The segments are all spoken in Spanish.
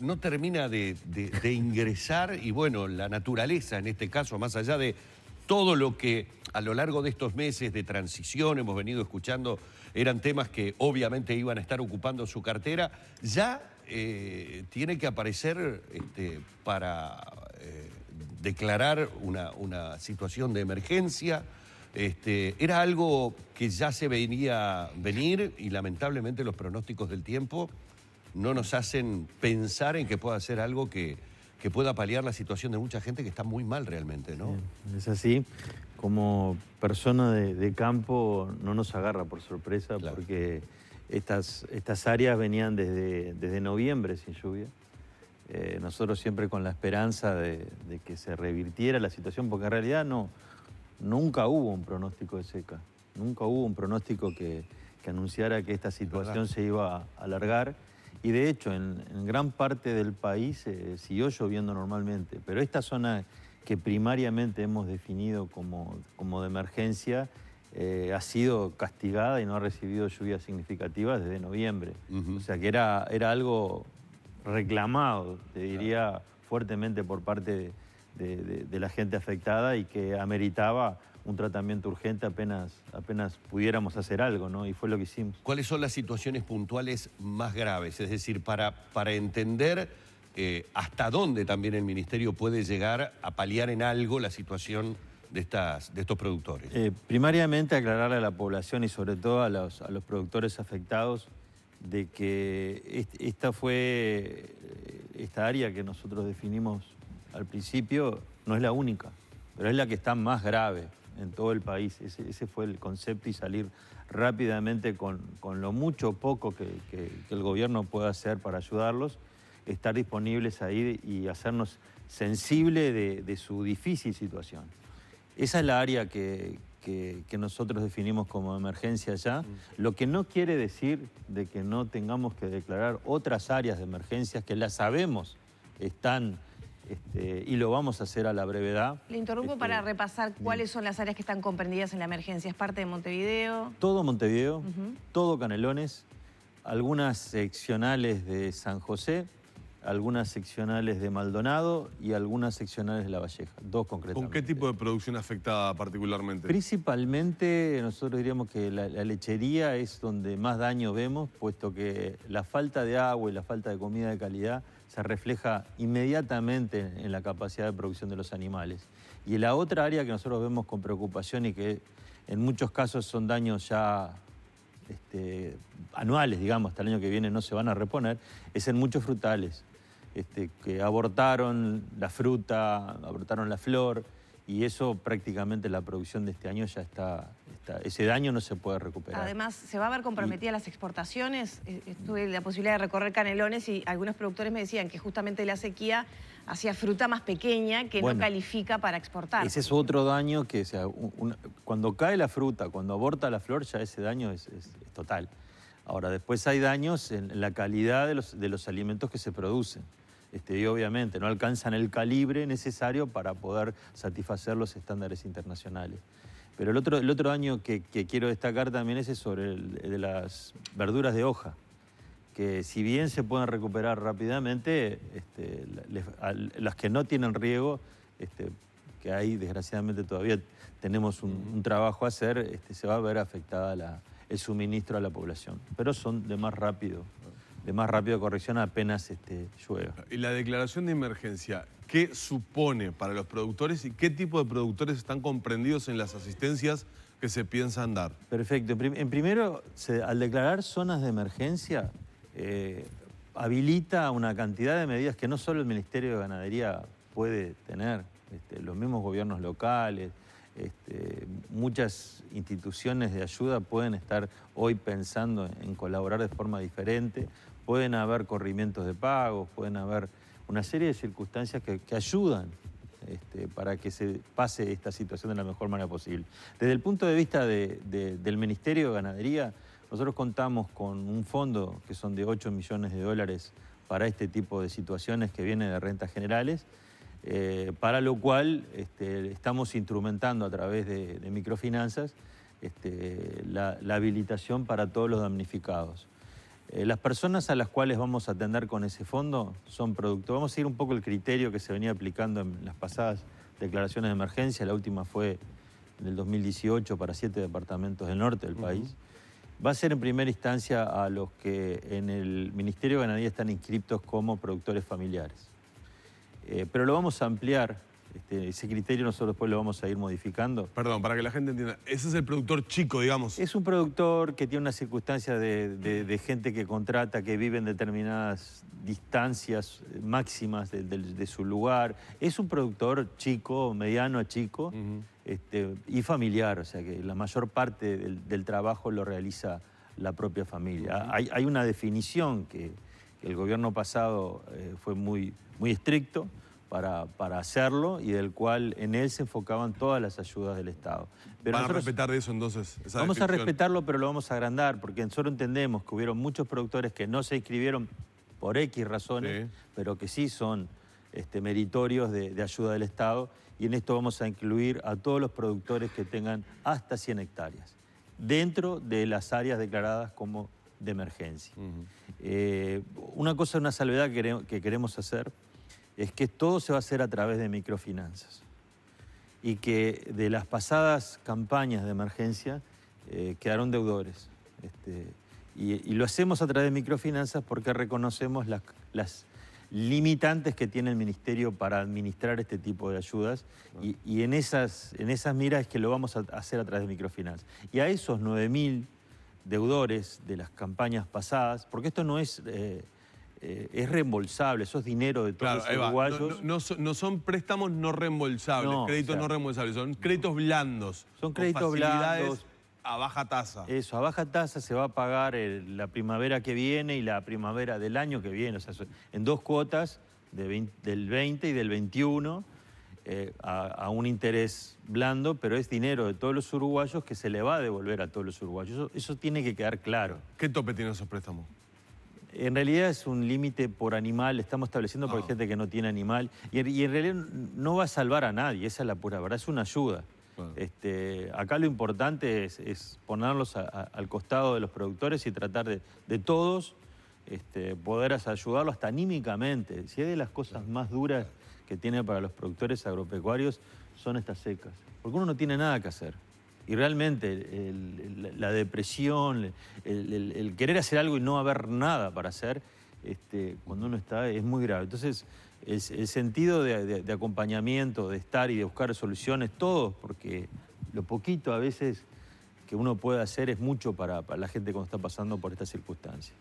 no termina de ingresar y bueno, la naturaleza en este caso, más allá de todo lo que a lo largo de estos meses de transición hemos venido escuchando, eran temas que obviamente iban a estar ocupando su cartera, ya tiene que aparecer para declarar una situación de emergencia. Era algo que ya se venía venir y lamentablemente los pronósticos del tiempo no nos hacen pensar en que pueda ser algo que pueda paliar la situación de mucha gente que está muy mal realmente, ¿no? Sí, es así. Como persona de campo no nos agarra por sorpresa, claro, porque estas áreas venían desde noviembre sin lluvia. Nosotros siempre con la esperanza de que se revirtiera la situación, porque en realidad nunca hubo un pronóstico de seca. Nunca hubo un pronóstico que anunciara que esta situación se iba a alargar. Y de hecho, en gran parte del país siguió lloviendo normalmente. Pero esta zona que primariamente hemos definido como de emergencia ha sido castigada y no ha recibido lluvias significativas desde noviembre. O sea que era algo reclamado, te diría, fuertemente por parte de la gente afectada y que ameritaba un tratamiento urgente apenas pudiéramos hacer algo, ¿no? Y fue lo que hicimos. ¿Cuáles son las situaciones puntuales más graves? Es decir, para entender hasta dónde también el Ministerio puede llegar a paliar en algo la situación de estos productores. Primariamente aclararle a la población y sobre todo a los productores afectados de que esta área que nosotros definimos al principio no es la única, pero es la que está más grave en todo el país. Ese fue el concepto y salir rápidamente con lo mucho o poco que el gobierno pueda hacer para ayudarlos, estar disponibles ahí y hacernos sensibles de su difícil situación. Esa es la área que nosotros definimos como emergencia ya, lo que no quiere decir de que no tengamos que declarar otras áreas de emergencias que las sabemos están y lo vamos a hacer a la brevedad. Le interrumpo para repasar cuáles son las áreas que están comprendidas en la emergencia. ¿Es parte de Montevideo? Todo Montevideo, todo Canelones, algunas seccionales de San José, algunas seccionales de Maldonado y algunas seccionales de La Valleja, dos concretamente. ¿Con qué tipo de producción afectada particularmente? Principalmente nosotros diríamos que la lechería es donde más daño vemos, puesto que la falta de agua y la falta de comida de calidad se refleja inmediatamente en la capacidad de producción de los animales. Y la otra área que nosotros vemos con preocupación y que en muchos casos son daños ya anuales, digamos, hasta el año que viene no se van a reponer, es en muchos frutales. Que abortaron la fruta, abortaron la flor, y eso prácticamente la producción de este año ya está ese daño no se puede recuperar. Además, ¿se va a ver comprometidas las exportaciones? Tuve la posibilidad de recorrer Canelones y algunos productores me decían que justamente la sequía hacía fruta más pequeña que no califica para exportar. Ese es otro daño que, o sea, cuando cae la fruta, cuando aborta la flor, ya ese daño es total. Ahora, después hay daños en la calidad de los alimentos que se producen. Y obviamente no alcanzan el calibre necesario para poder satisfacer los estándares internacionales. Pero el otro daño que quiero destacar también es sobre el de las verduras de hoja, que si bien se pueden recuperar rápidamente, las que no tienen riego, que ahí desgraciadamente todavía tenemos un trabajo a hacer, se va a ver afectada el suministro a la población. Pero son de más rápido corrección apenas llueva. Y la declaración de emergencia, ¿qué supone para los productores y qué tipo de productores están comprendidos en las asistencias que se piensan dar? Perfecto. Primero, al declarar zonas de emergencia, habilita una cantidad de medidas que no solo el Ministerio de Ganadería puede tener, los mismos gobiernos locales, muchas instituciones de ayuda pueden estar hoy pensando en colaborar de forma diferente, pueden haber corrimientos de pagos, pueden haber una serie de circunstancias que ayudan para que se pase esta situación de la mejor manera posible. Desde el punto de vista del Ministerio de Ganadería, nosotros contamos con un fondo que son de 8 millones de dólares para este tipo de situaciones que vienen de rentas generales, para lo cual estamos instrumentando a través de microfinanzas la habilitación para todos los damnificados. Las personas a las cuales vamos a atender con ese fondo son productos. Vamos a seguir un poco el criterio que se venía aplicando en las pasadas declaraciones de emergencia. La última fue del 2018 para 7 departamentos del norte del país. Va a ser en primera instancia a los que en el Ministerio de Ganadería están inscriptos como productores familiares. Pero lo vamos a ampliar. Ese criterio nosotros después lo vamos a ir modificando. Perdón, para que la gente entienda, ese es el productor chico, digamos. Es un productor que tiene una circunstancia de gente que contrata, que vive en determinadas distancias máximas de su lugar. Es un productor chico, mediano a chico, y familiar, o sea que la mayor parte del trabajo lo realiza la propia familia. Hay una definición que el gobierno pasado fue muy estricto para hacerlo y del cual en él se enfocaban todas las ayudas del Estado. Pero ¿Van a respetar de eso entonces? Esa vamos a descripción? respetarlo, pero lo vamos a agrandar, porque nosotros entendemos que hubieron muchos productores que no se inscribieron por X razones, pero que sí son meritorios de ayuda del Estado, y en esto vamos a incluir a todos los productores que tengan hasta 100 hectáreas, dentro de las áreas declaradas como de emergencia. Una cosa, una salvedad que queremos hacer, es que todo se va a hacer a través de microfinanzas y que de las pasadas campañas de emergencia quedaron deudores. Y lo hacemos a través de microfinanzas porque reconocemos las limitantes que tiene el Ministerio para administrar este tipo de ayudas y en esas miras es que lo vamos a hacer a través de microfinanzas. Y a esos 9.000 deudores de las campañas pasadas, porque esto no es reembolsable, eso es dinero de todos los uruguayos. No son préstamos no reembolsables, créditos no reembolsables, son créditos blandos. Son créditos blandos. A baja tasa. Eso, a baja tasa se va a pagar la primavera que viene y la primavera del año que viene, o sea, en 2 cuotas del 20 y del 21 a un interés blando, pero es dinero de todos los uruguayos que se le va a devolver a todos los uruguayos. Eso tiene que quedar claro. ¿Qué tope tienen esos préstamos? En realidad es un límite por animal, estamos estableciendo porque hay gente que no tiene animal y en realidad no va a salvar a nadie, esa es la pura verdad, es una ayuda. Acá lo importante es ponerlos al costado de los productores y tratar de todos poder ayudarlos hasta anímicamente. Si hay de las cosas más duras que tiene para los productores agropecuarios son estas secas, porque uno no tiene nada que hacer. Y realmente la depresión, el querer hacer algo y no haber nada para hacer, cuando uno está, es muy grave. Entonces, el sentido de acompañamiento, de estar y de buscar soluciones, todos, porque lo poquito a veces que uno puede hacer es mucho para la gente cuando está pasando por estas circunstancias.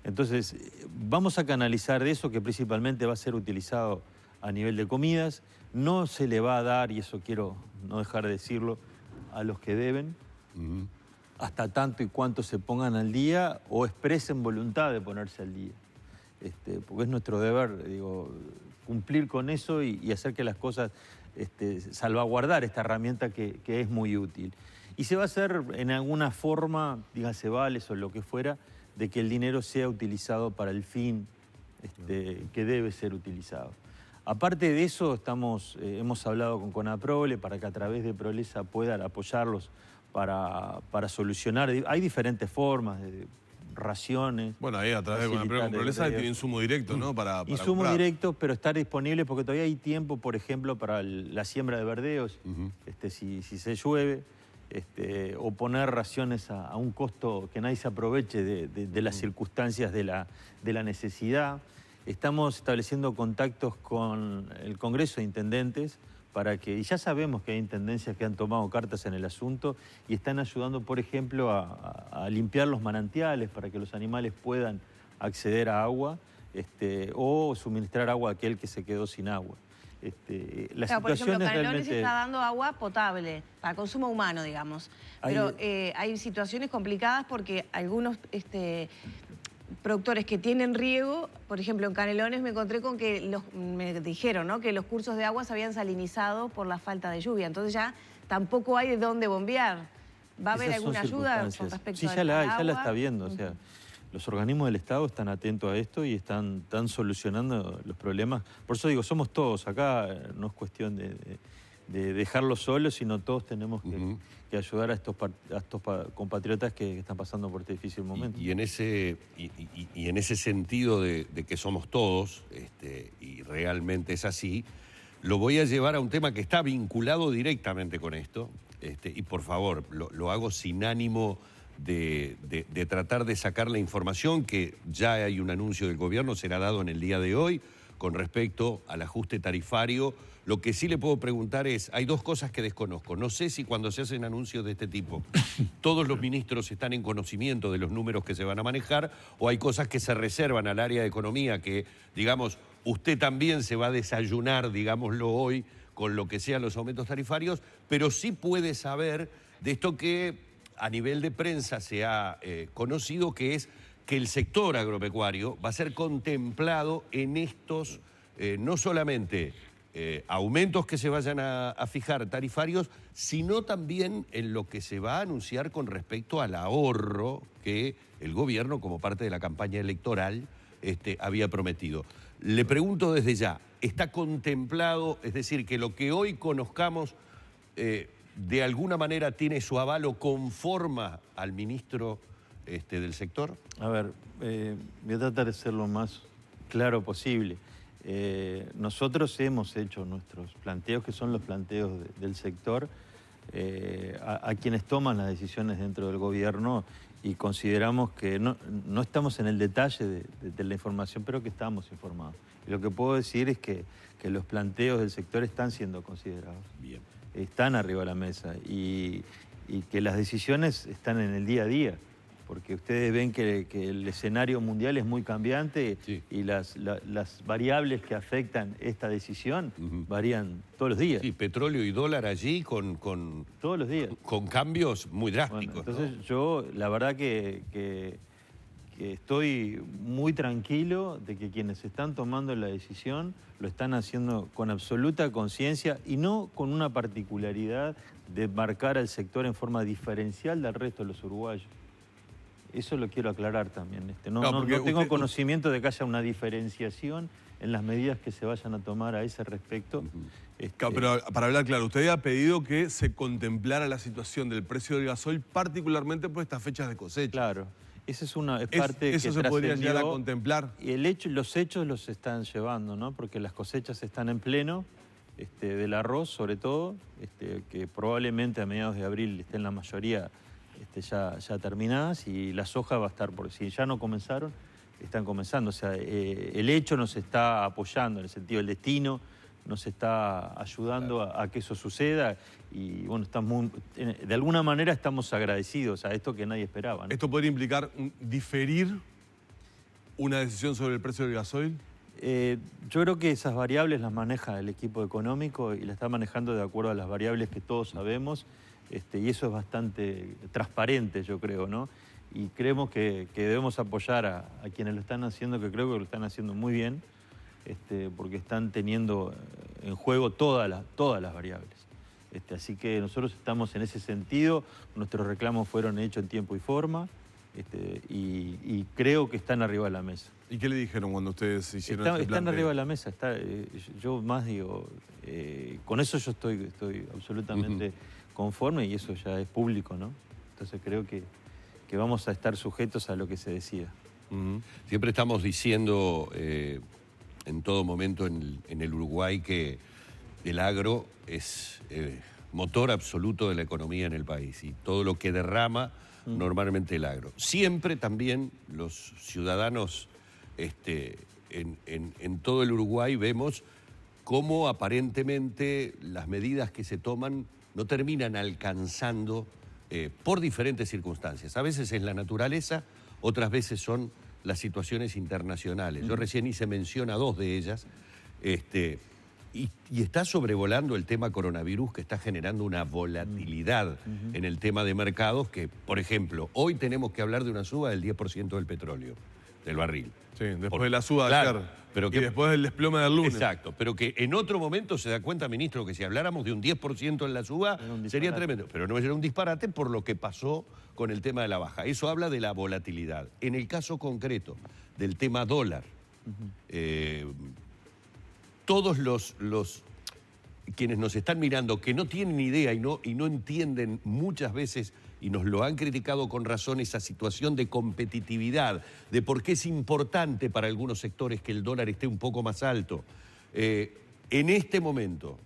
Entonces, vamos a canalizar de eso que principalmente va a ser utilizado a nivel de comidas. No se le va a dar, y eso quiero no dejar de decirlo, a los que deben, hasta tanto y cuanto se pongan al día o expresen voluntad de ponerse al día. Porque es nuestro deber, digo, cumplir con eso y hacer que las cosas, salvaguardar esta herramienta que es muy útil. Y se va a hacer en alguna forma, dígase vales o lo que fuera, de que el dinero sea utilizado para el fin que debe ser utilizado. Aparte de eso, hemos hablado con CONAPROLE para que a través de PROLESA puedan apoyarlos para solucionar. Hay diferentes formas de raciones. Bueno, ahí a través de CONAPROLE con PROLESA tiene insumo directo, ¿no? Para insumo comprar. directo, pero estar disponible porque todavía hay tiempo, por ejemplo, para la siembra de verdeos, si se llueve, o poner raciones a un costo que nadie se aproveche de las circunstancias de la necesidad. Estamos estableciendo contactos con el Congreso de Intendentes y ya sabemos que hay intendencias que han tomado cartas en el asunto y están ayudando, por ejemplo, a limpiar los manantiales para que los animales puedan acceder a agua o suministrar agua a aquel que se quedó sin agua. Por ejemplo, Canelones está dando agua potable para consumo humano, digamos. Pero hay situaciones complicadas porque algunos productores que tienen riego, por ejemplo, en Canelones me encontré con que me dijeron, ¿no?, que los cursos de agua se habían salinizado por la falta de lluvia. Entonces ya tampoco hay de dónde bombear. ¿Va a haber alguna ayuda con respecto a ya la está viendo. O sea, los organismos del Estado están atentos a esto y están solucionando los problemas. Por eso digo, somos todos. Acá no es cuestión dejarlos solos, sino todos tenemos que ayudar a estos compatriotas que están pasando por este difícil momento. Y en ese sentido de que somos todos, y realmente es así, lo voy a llevar a un tema que está vinculado directamente con esto, y por favor, lo hago sin ánimo de tratar de sacar la información, que ya hay un anuncio del gobierno, será dado en el día de hoy, con respecto al ajuste tarifario. Lo que sí le puedo preguntar es, hay dos cosas que desconozco. No sé si cuando se hacen anuncios de este tipo, todos los ministros están en conocimiento de los números que se van a manejar, o hay cosas que se reservan al área de economía que, digamos, usted también se va a desayunar, digámoslo hoy, con lo que sean los aumentos tarifarios, pero sí puede saber de esto que a nivel de prensa se ha conocido, que es que el sector agropecuario va a ser contemplado en estos, no solamente aumentos que se vayan a fijar tarifarios, sino también en lo que se va a anunciar con respecto al ahorro que el gobierno, como parte de la campaña electoral, había prometido. Le pregunto desde ya, ¿está contemplado, es decir, que lo que hoy conozcamos de alguna manera tiene su aval o conforma al ministro del sector? A ver, voy a tratar de ser lo más claro posible. Nosotros hemos hecho nuestros planteos, que son los planteos del sector, a quienes toman las decisiones dentro del gobierno, y consideramos que no estamos en el detalle de la información, pero que estamos informados. Y lo que puedo decir es que los planteos del sector están siendo considerados. Bien. Están arriba de la mesa y que las decisiones están en el día a día, porque ustedes ven que el escenario mundial es muy cambiante, sí, y las variables que afectan esta decisión varían todos los días. Sí, petróleo y dólar allí todos los días. Con cambios muy drásticos. Bueno, entonces, ¿no? Yo la verdad que estoy muy tranquilo de que quienes están tomando la decisión lo están haciendo con absoluta conciencia y no con una particularidad de marcar al sector en forma diferencial del resto de los uruguayos. Eso lo quiero aclarar también. No tengo conocimiento de que haya una diferenciación en las medidas que se vayan a tomar a ese respecto. Pero para hablar claro, usted había pedido que se contemplara la situación del precio del gasoil, particularmente por estas fechas de cosecha. Claro. Esa es una parte que ¿Eso se podría llegar a contemplar? Y los hechos los están llevando, ¿no? Porque las cosechas están en pleno, del arroz sobre todo, que probablemente a mediados de abril estén la mayoría ya terminadas, y la soja va a estar, por si ya no comenzaron, están comenzando. O sea, el hecho nos está apoyando, en el sentido del destino, nos está ayudando a que eso suceda, y bueno, de alguna manera estamos agradecidos a esto que nadie esperaba, ¿no? ¿Esto podría implicar diferir una decisión sobre el precio del gasoil? Yo creo que esas variables las maneja el equipo económico y las está manejando de acuerdo a las variables que todos sabemos, y eso es bastante transparente, yo creo, ¿no? Y creemos que debemos apoyar a quienes lo están haciendo, que creo que lo están haciendo muy bien, porque están teniendo en juego todas las variables. Así que nosotros estamos en ese sentido, nuestros reclamos fueron hechos en tiempo y forma, y creo que están arriba de la mesa. ¿Y qué le dijeron cuando ustedes hicieron ese Están arriba de la mesa. Yo más digo, con eso yo estoy absolutamente conforme, y eso ya es público, ¿no? Entonces creo que vamos a estar sujetos a lo que se decida. Siempre estamos diciendo en todo momento en el Uruguay que el agro es motor absoluto de la economía en el país, y todo lo que derrama normalmente el agro. Siempre también los ciudadanos en todo el Uruguay vemos cómo aparentemente las medidas que se toman no terminan alcanzando por diferentes circunstancias. A veces es la naturaleza, otras veces son las situaciones internacionales. Yo recién hice mención a dos de ellas, y está sobrevolando el tema coronavirus, que está generando una volatilidad en el tema de mercados, que, por ejemplo, hoy tenemos que hablar de una suba del 10% del petróleo, del barril. Sí, después de la suba de ayer, pero y después del desplome del lunes. Exacto, pero que en otro momento se da cuenta, ministro, que si habláramos de un 10% en la suba sería tremendo. Pero no era un disparate por lo que pasó con el tema de la baja. Eso habla de la volatilidad. En el caso concreto del tema dólar, todos quienes nos están mirando, que no tienen idea y no entienden muchas veces, y nos lo han criticado con razón, esa situación de competitividad, de por qué es importante para algunos sectores que el dólar esté un poco más alto. En este momento,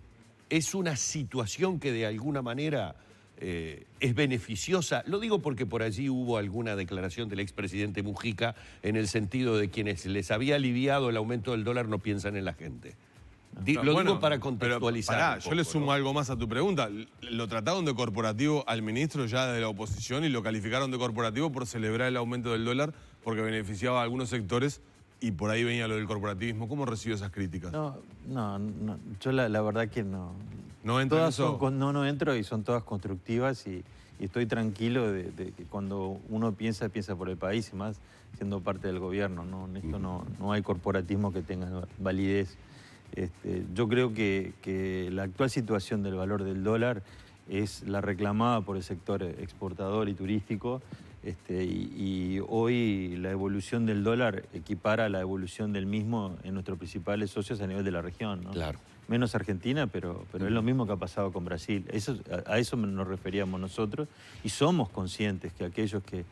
es una situación que de alguna manera es beneficiosa. Lo digo porque por allí hubo alguna declaración del expresidente Mujica en el sentido de quienes les había aliviado el aumento del dólar no piensan en la gente. Lo digo para contextualizar. Pero, pará, yo le sumo algo más a tu pregunta. Lo trataron de corporativo al ministro ya de la oposición y lo calificaron de corporativo por celebrar el aumento del dólar porque beneficiaba a algunos sectores y por ahí venía lo del corporativismo. ¿Cómo recibió esas críticas? No, yo la verdad que no. ¿No entra todas eso? No entro y son todas constructivas y estoy tranquilo de que cuando uno piensa por el país y más siendo parte del gobierno. ¿No? En esto no hay corporatismo que tenga validez. Yo creo que la actual situación del valor del dólar es la reclamada por el sector exportador y turístico, y hoy la evolución del dólar equipara la evolución del mismo en nuestros principales socios a nivel de la región, ¿no? Claro. Menos Argentina, pero es lo mismo que ha pasado con Brasil. A eso nos referíamos nosotros y somos conscientes que aquellos que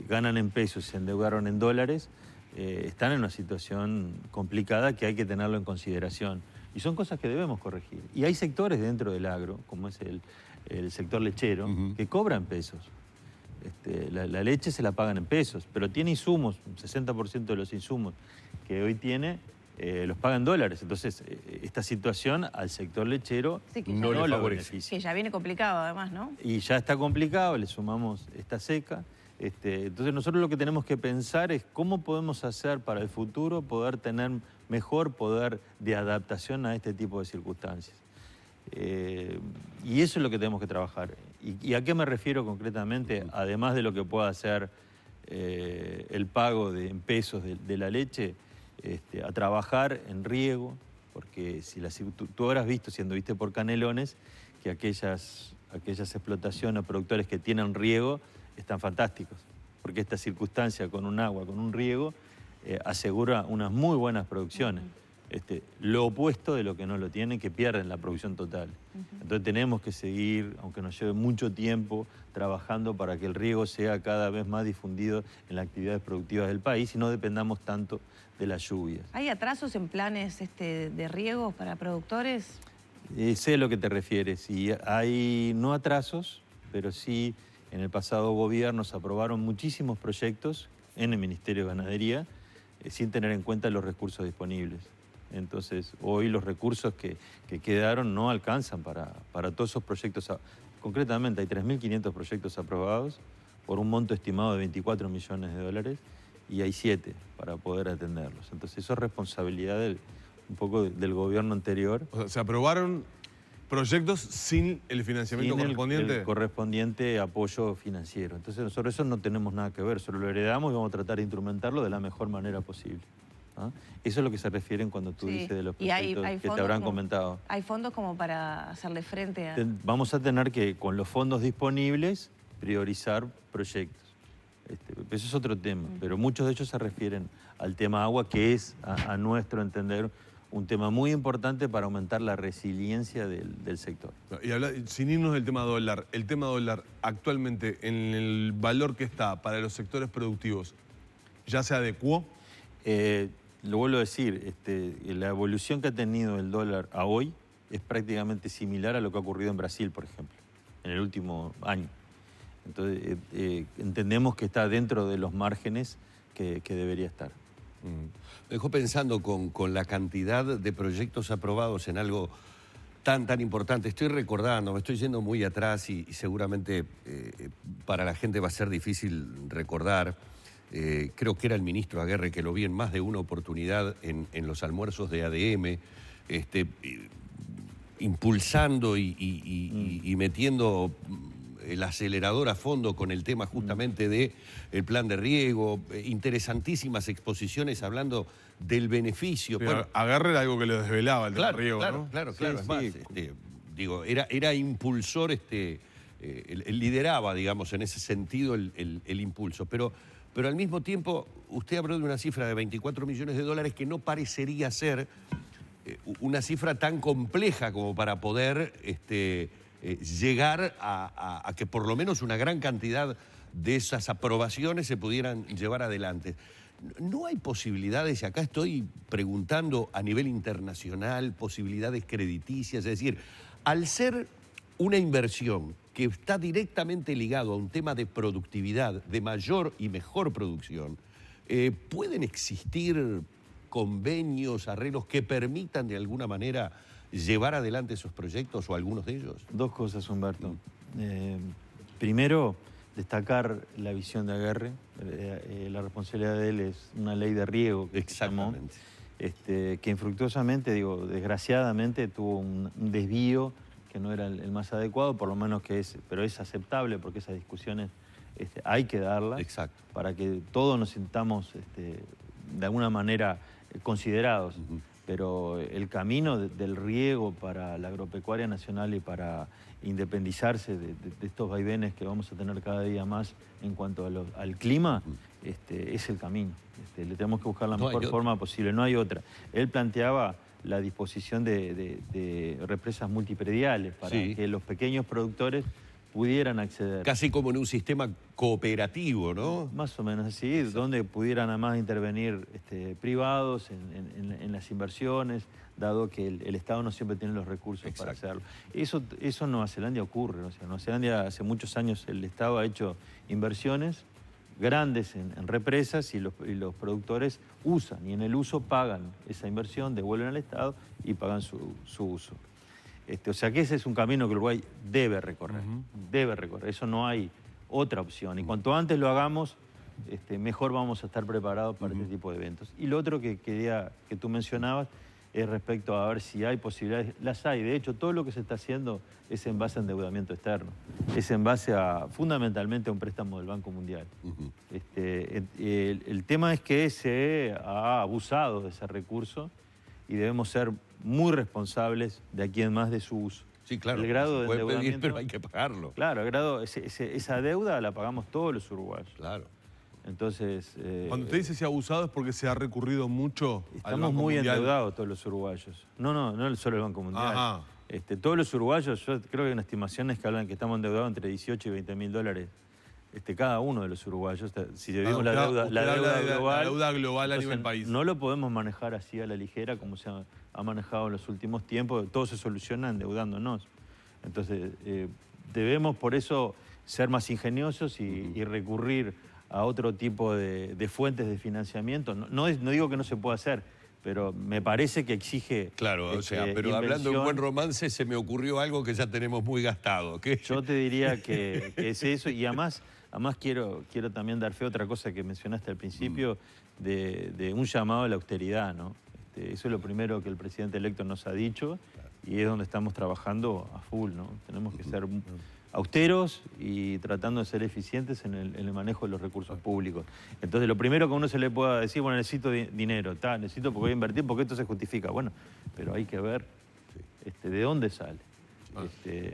ganan en pesos y se endeudaron en dólares están en una situación complicada que hay que tenerlo en consideración. Y son cosas que debemos corregir. Y hay sectores dentro del agro, como es el sector lechero, que cobran pesos. La leche se la pagan en pesos, pero tiene insumos, un 60% de los insumos que hoy tiene los pagan dólares. Entonces, esta situación al sector lechero no le favorece. Que ya viene complicado además, ¿no? Y ya está complicado, le sumamos esta seca. Entonces nosotros lo que tenemos que pensar es cómo podemos hacer para el futuro poder tener mejor poder de adaptación a este tipo de circunstancias. Y eso es lo que tenemos que trabajar. ¿Y a qué me refiero concretamente? Además de lo que pueda hacer el pago en pesos de la leche, a trabajar en riego, porque si tú habrás visto, si anduviste por Canelones, que aquellas explotaciones o productores que tienen riego están fantásticos, porque esta circunstancia con un agua, con un riego, asegura unas muy buenas producciones. Lo opuesto de lo que no lo tienen, que pierden la producción total. Entonces tenemos que seguir, aunque nos lleve mucho tiempo, trabajando para que el riego sea cada vez más difundido en las actividades productivas del país y no dependamos tanto de las lluvias. ¿Hay atrasos en planes de riego para productores? Sé a lo que te refieres. Y hay no atrasos, pero sí en el pasado gobierno se aprobaron muchísimos proyectos en el Ministerio de Ganadería sin tener en cuenta los recursos disponibles. Entonces, hoy los recursos que quedaron no alcanzan para todos esos proyectos. Concretamente, hay 3.500 proyectos aprobados por un monto estimado de 24 millones de dólares y hay 7 para poder atenderlos. Entonces, eso es responsabilidad un poco del gobierno anterior. O sea, se aprobaron proyectos sin el financiamiento correspondiente. El correspondiente apoyo financiero. Entonces, nosotros eso no tenemos nada que ver, solo lo heredamos y vamos a tratar de instrumentarlo de la mejor manera posible. ¿Ah? Eso es lo que se refieren cuando tú dices de los proyectos que te habrán comentado. ¿Hay fondos como para hacerle frente a...? Vamos a tener que, con los fondos disponibles, priorizar proyectos. Eso es otro tema, pero muchos de ellos se refieren al tema agua, que es, a nuestro entender, un tema muy importante para aumentar la resiliencia del sector. Y sin irnos del tema dólar, el tema dólar actualmente en el valor que está para los sectores productivos, ¿ya se adecuó? Lo vuelvo a decir, la evolución que ha tenido el dólar a hoy es prácticamente similar a lo que ha ocurrido en Brasil, por ejemplo, en el último año. Entonces, entendemos que está dentro de los márgenes que debería estar. Me dejó pensando con la cantidad de proyectos aprobados en algo tan importante. Estoy recordando, me estoy yendo muy atrás y seguramente para la gente va a ser difícil recordar. Creo que era el ministro Aguerre, que lo vi en más de una oportunidad en los almuerzos de ADM, impulsando y metiendo el acelerador a fondo con el tema justamente del plan de riego, interesantísimas exposiciones hablando del beneficio. Pero bueno, Aguerre era algo que lo desvelaba, el tema de riego, claro, ¿no? Claro. Sí, Es más, digo, era impulsor, él lideraba, digamos, en ese sentido el impulso. Pero al mismo tiempo, usted habló de una cifra de 24 millones de dólares que no parecería ser una cifra tan compleja como para poder llegar a que por lo menos una gran cantidad de esas aprobaciones se pudieran llevar adelante. ¿No hay posibilidades, y acá estoy preguntando a nivel internacional, posibilidades crediticias? Es decir, al ser una inversión que está directamente ligado a un tema de productividad, de mayor y mejor producción, ¿pueden existir convenios, arreglos que permitan de alguna manera llevar adelante esos proyectos o algunos de ellos? Dos cosas, Humberto. Primero, destacar la visión de Aguerre. La responsabilidad de él es una ley de riego que Exactamente. que infructuosamente, desgraciadamente tuvo un desvío que no era el más adecuado, por lo menos pero es aceptable porque esas discusiones hay que darlas. Exacto. Para que todos nos sintamos de alguna manera considerados. Pero el camino del riego para la agropecuaria nacional y para independizarse de estos vaivenes que vamos a tener cada día más en cuanto al clima, es el camino. Le tenemos que buscar la mejor forma posible, no hay otra. Él planteaba la disposición de represas multiprediales para que los pequeños productores pudieran acceder. Casi como en un sistema cooperativo, ¿no? Más o menos así, donde pudieran además intervenir privados en las inversiones, dado que el Estado no siempre tiene los recursos para hacerlo. Eso en Nueva Zelanda ocurre, ¿no? O sea, en Nueva Zelanda hace muchos años el Estado ha hecho inversiones grandes en represas y los productores usan, y en el uso pagan esa inversión, devuelven al Estado y pagan su uso. O sea que ese es un camino que Uruguay debe recorrer, eso no hay otra opción. Y cuanto antes lo hagamos, mejor vamos a estar preparados para este tipo de eventos. Y lo otro que tú mencionabas es respecto a ver si hay posibilidades. Las hay, de hecho, todo lo que se está haciendo es en base a endeudamiento externo, es en base fundamentalmente a un préstamo del Banco Mundial. El tema es que se ha abusado de ese recurso y debemos ser muy responsables de aquí en más de su uso. Sí, claro, el grado de puede endeudamiento, pedir, pero hay que pagarlo. Claro, esa deuda la pagamos todos los uruguayos. Claro. Entonces... Cuando usted dice se ha abusado es porque se ha recurrido mucho al Banco Mundial. Estamos muy endeudados todos los uruguayos. No solo el Banco Mundial. Ajá. Todos los uruguayos, yo creo que hay unas estimaciones que hablan que estamos endeudados entre 18 y 20 mil dólares. cada uno de los uruguayos. Si vemos la deuda global, la deuda global a nivel país. No lo podemos manejar así a la ligera como se ha manejado en los últimos tiempos. Todo se soluciona endeudándonos. Entonces, debemos por eso ser más ingeniosos y recurrir a otro tipo de fuentes de financiamiento. No digo que no se pueda hacer, pero me parece que exige... Claro, o sea, pero hablando de un buen romance, se me ocurrió algo que ya tenemos muy gastado. ¿Qué? Yo te diría que es eso, y además quiero también dar fe a otra cosa que mencionaste al principio, de un llamado a la austeridad, ¿no? Eso es lo primero que el presidente electo nos ha dicho, y es donde estamos trabajando a full, ¿no? Tenemos que ser austeros y tratando de ser eficientes en el manejo de los recursos públicos. Entonces, lo primero que a uno se le pueda decir, bueno, necesito dinero, necesito porque voy a invertir, porque esto se justifica. Bueno, pero hay que ver de dónde sale.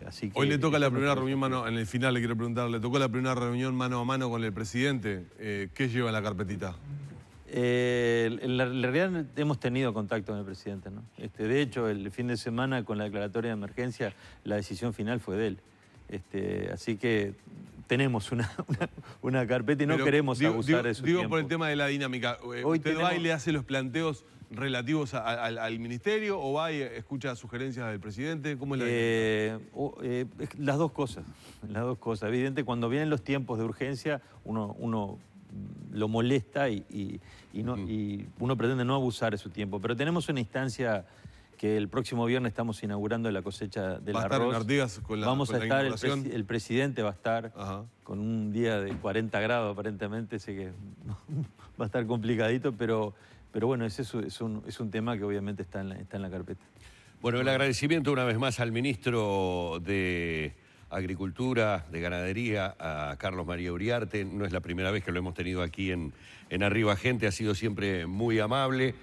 Así que, hoy le toca la primera reunión en el final le quiero preguntar, ¿le tocó la primera reunión mano a mano con el presidente? ¿Qué lleva en la carpetita? En la realidad hemos tenido contacto con el presidente, ¿no? De hecho, el fin de semana con la declaratoria de emergencia, la decisión final fue de él. Así que tenemos una carpeta y no queremos abusar de su tiempo. Digo por el tema de la dinámica. ¿Usted va y le hace los planteos relativos al ministerio o va y escucha sugerencias del presidente? ¿Cómo es la dinámica? Las dos cosas. Evidente, cuando vienen los tiempos de urgencia, uno lo molesta y uno pretende no abusar de su tiempo. Pero tenemos una instancia que el próximo viernes estamos inaugurando la cosecha del arroz. ¿Va a estar en Artigas con la Vamos a estar, inauguración? el presidente va a estar con un día de 40 grados aparentemente, sé que va a estar complicadito, pero bueno, ese es un tema que obviamente está en la carpeta. Bueno, el agradecimiento una vez más al ministro de Agricultura, de Ganadería, a Carlos María Uriarte. No es la primera vez que lo hemos tenido aquí en Arriba Gente, ha sido siempre muy amable,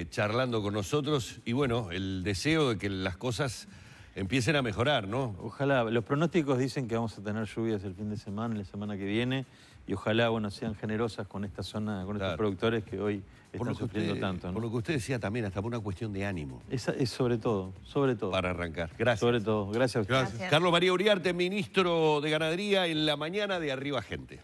charlando con nosotros, y bueno, el deseo de que las cosas empiecen a mejorar, ¿no? Ojalá. Los pronósticos dicen que vamos a tener lluvias el fin de semana y la semana que viene. y ojalá, bueno, sean generosas con esta zona, con estos productores que hoy están sufriendo tanto, ¿no? Por lo que usted decía también, hasta por una cuestión de ánimo. Es sobre todo. Para arrancar. Gracias. Sobre todo. Gracias a usted. Carlos María Uriarte, ministro de Ganadería, en la mañana de Arriba Gente.